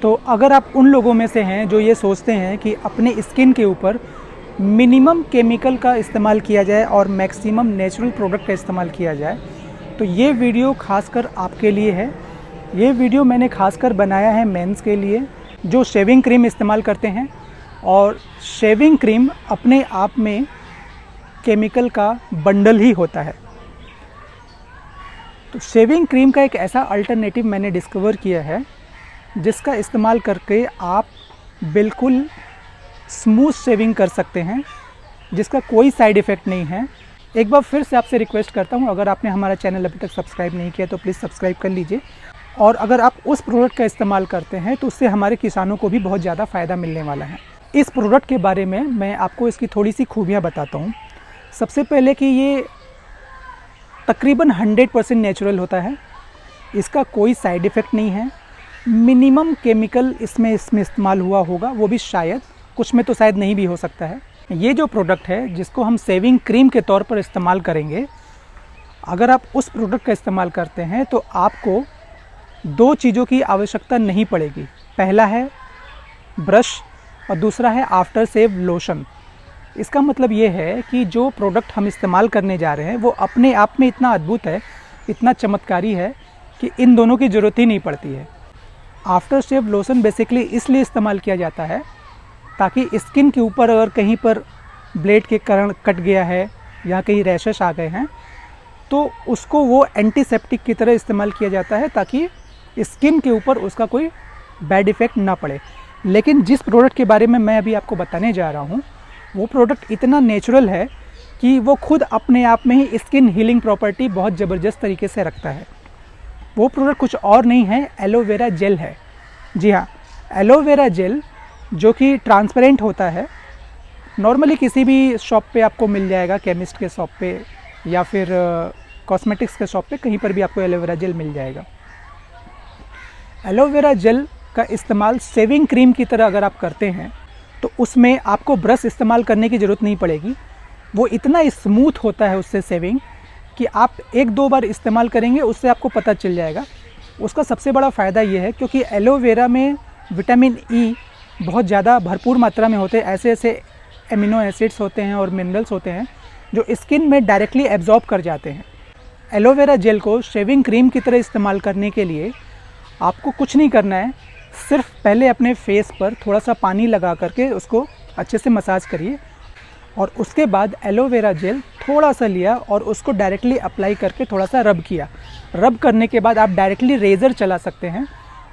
तो अगर आप उन लोगों में से हैं जो ये सोचते हैं कि अपने स्किन के ऊपर मिनिमम केमिकल का इस्तेमाल किया जाए और मैक्सिमम नेचुरल प्रोडक्ट का इस्तेमाल किया जाए, तो ये वीडियो खासकर आपके लिए है। ये वीडियो मैंने खासकर बनाया है मेंस के लिए जो शेविंग क्रीम इस्तेमाल करते हैं, और शेविंग क्रीम अपने आप में केमिकल का बंडल ही होता है। तो शेविंग क्रीम का एक ऐसा अल्टरनेटिव मैंने डिस्कवर किया है जिसका इस्तेमाल करके आप बिल्कुल स्मूथ शेविंग कर सकते हैं, जिसका कोई साइड इफ़ेक्ट नहीं है। एक बार फिर से आपसे रिक्वेस्ट करता हूं, अगर आपने हमारा चैनल अभी तक सब्सक्राइब नहीं किया तो प्लीज़ सब्सक्राइब कर लीजिए। और अगर आप उस प्रोडक्ट का इस्तेमाल करते हैं तो उससे हमारे किसानों को भी बहुत ज़्यादा फ़ायदा मिलने वाला है। इस प्रोडक्ट के बारे में मैं आपको इसकी थोड़ी सी खूबियाँ बताता हूँ। सबसे पहले कि ये तकरीबन 100% नेचुरल होता है, इसका कोई साइड इफ़ेक्ट नहीं है। मिनिमम केमिकल इसमें इस्तेमाल हुआ होगा, वो भी शायद कुछ में तो शायद नहीं भी हो सकता है। ये जो प्रोडक्ट है जिसको हम शेविंग क्रीम के तौर पर इस्तेमाल करेंगे, अगर आप उस प्रोडक्ट का इस्तेमाल करते हैं तो आपको दो चीज़ों की आवश्यकता नहीं पड़ेगी। पहला है ब्रश और दूसरा है आफ्टर शेव लोशन। इसका मतलब ये है कि जो प्रोडक्ट हम इस्तेमाल करने जा रहे हैं वो अपने आप में इतना अद्भुत है, इतना चमत्कारी है कि इन दोनों की ज़रूरत ही नहीं पड़ती है। आफ्टर शेव लोशन बेसिकली इसलिए इस्तेमाल किया जाता है ताकि स्किन के ऊपर अगर कहीं पर ब्लेड के कारण कट गया है या कहीं रैशेस आ गए हैं तो उसको वो एंटीसेप्टिक की तरह इस्तेमाल किया जाता है ताकि स्किन के ऊपर उसका कोई बैड इफ़ेक्ट ना पड़े। लेकिन जिस प्रोडक्ट के बारे में मैं अभी आपको बताने जा रहा हूँ वो प्रोडक्ट इतना नेचुरल है कि वो खुद अपने आप में ही स्किन हीलिंग प्रॉपर्टी बहुत ज़बरदस्त तरीके से रखता है। वो प्रोडक्ट कुछ और नहीं है, एलोवेरा जेल है। जी हाँ, एलोवेरा जेल जो कि ट्रांसपेरेंट होता है, नॉर्मली किसी भी शॉप पे आपको मिल जाएगा, केमिस्ट के शॉप पे या फिर कॉस्मेटिक्स के शॉप पे, कहीं पर भी आपको एलोवेरा जेल मिल जाएगा। एलोवेरा जेल का इस्तेमाल शेविंग क्रीम की तरह अगर आप करते हैं तो उसमें आपको ब्रश इस्तेमाल करने की ज़रूरत नहीं पड़ेगी। वो इतना स्मूथ होता है उससे शेविंग कि आप एक दो बार इस्तेमाल करेंगे उससे आपको पता चल जाएगा। उसका सबसे बड़ा फ़ायदा ये है क्योंकि एलोवेरा में विटामिन ई बहुत ज़्यादा भरपूर मात्रा में होते हैं। ऐसे ऐसे एमिनो एसिड्स होते हैं और मिनरल्स होते हैं जो स्किन में डायरेक्टली एब्जॉर्ब कर जाते हैं। एलोवेरा जेल को शेविंग क्रीम की तरह इस्तेमाल करने के लिए आपको कुछ नहीं करना है, सिर्फ पहले अपने फेस पर थोड़ा सा पानी लगा करके उसको अच्छे से मसाज करिए और उसके बाद एलोवेरा जेल थोड़ा सा लिया और उसको डायरेक्टली अप्लाई करके थोड़ा सा रब किया। रब करने के बाद आप डायरेक्टली रेज़र चला सकते हैं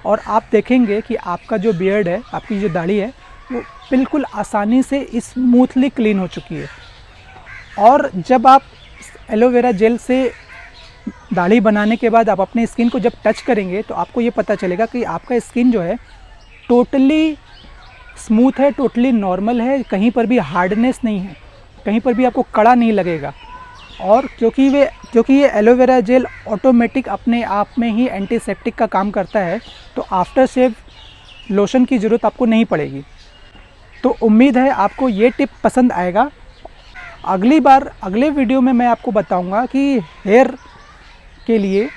और आप देखेंगे कि आपका जो बियर्ड है, आपकी जो दाढ़ी है, वो बिल्कुल आसानी से स्मूथली क्लीन हो चुकी है। और जब आप एलोवेरा जेल से दाढ़ी बनाने के बाद आप अपने स्किन को जब टच करेंगे तो आपको ये पता चलेगा कि आपका स्किन जो है टोटली स्मूथ है, टोटली नॉर्मल है, कहीं पर भी हार्डनेस नहीं है, कहीं पर भी आपको कड़ा नहीं लगेगा। और क्योंकि ये एलोवेरा जेल ऑटोमेटिक अपने आप में ही एंटीसेप्टिक का काम करता है तो आफ्टर शेव लोशन की ज़रूरत आपको नहीं पड़ेगी। तो उम्मीद है आपको ये टिप पसंद आएगा। अगले वीडियो में मैं आपको बताऊंगा कि हेयर के लिए,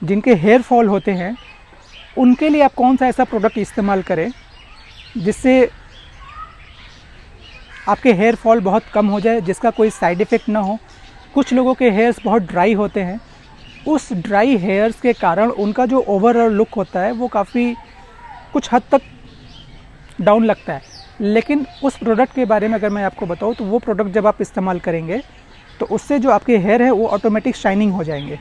जिनके हेयर फॉल होते हैं, उनके लिए आप कौन सा ऐसा प्रोडक्ट इस्तेमाल करें जिससे आपके हेयर फॉल बहुत कम हो जाए, जिसका कोई साइड इफ़ेक्ट ना हो। कुछ लोगों के हेयर्स बहुत ड्राई होते हैं, उस ड्राई हेयर्स के कारण उनका जो ओवरऑल लुक होता है वो काफ़ी कुछ हद तक डाउन लगता है। लेकिन उस प्रोडक्ट के बारे में अगर मैं आपको बताऊं तो वो प्रोडक्ट जब आप इस्तेमाल करेंगे तो उससे जो आपके हेयर है वो ऑटोमेटिक शाइनिंग हो जाएंगे।